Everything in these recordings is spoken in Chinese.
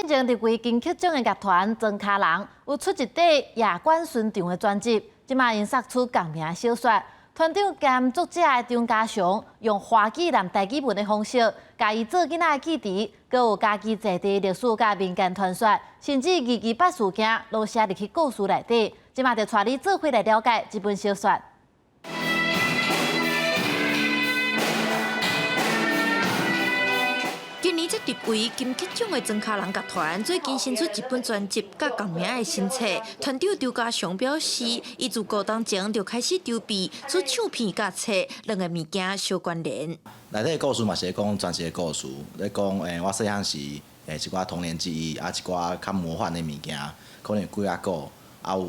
之前入围金曲奖的乐团庄卡人有出一块夜馆巡场的专辑，即马因杀出共名小说。团长兼作者的张家祥用华语南台语文的方式，家己做囡仔的记忆，佮有家己在地历史甲民间传说，甚至228事件都写入去故事内底。即马就带你做伙来了解这本小说。 今年才入围金曲奖的庄卡人乐团，最近新出一本专辑，甲同名的新册。团长张家祥表示，伊自高中前就开始筹备出唱片甲册，两个物件相关联。内底的故事嘛是讲传奇的故事，咧讲我细汉时一寡童年记忆，啊一寡较魔幻的物件，可能鬼仔古，啊有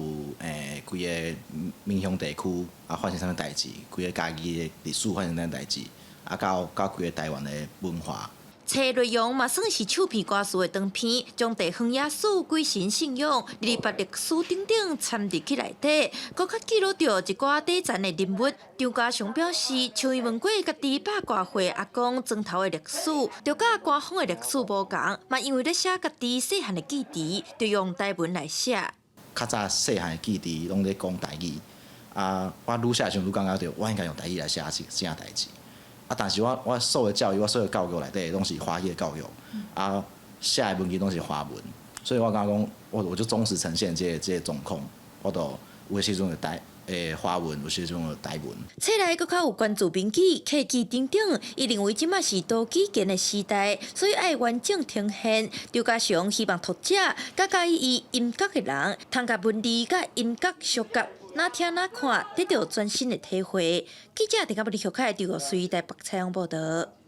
规个闽乡地区啊发生啥物代志，规个家己的历史发生啥物代志，啊到规个台湾的文化。 册内容嘛算是唱片歌词的长篇，将地方野史、鬼神信仰、228历史等等掺入去内底，搁较记录着一寡短暂的人物。张家祥表示，像伊问过家己8挂岁阿公庄头的历史，就甲官方的历史无共，嘛因为咧写家己细汉的记忆，就用台文来写。较早细汉的记忆拢咧讲台语，啊，我愈写时愈感觉着我应该用台语来写啥代志。 啊，但是我受的教育，我所有教育内底拢是华语的教育，啊，写的文字拢是华文，所以我感觉讲，我就忠实呈现这个状况，我都有时阵就华文，有时阵就台文。册内搁较有关注民记、客机等等，伊认为即马是多基建的时代，所以爱完整呈现。张家祥希望读者甲介意音乐的人，通甲文字甲音乐相结。 哪听哪看，得到全新的体会。记者陈嘉不离开台，就随台北采访报道。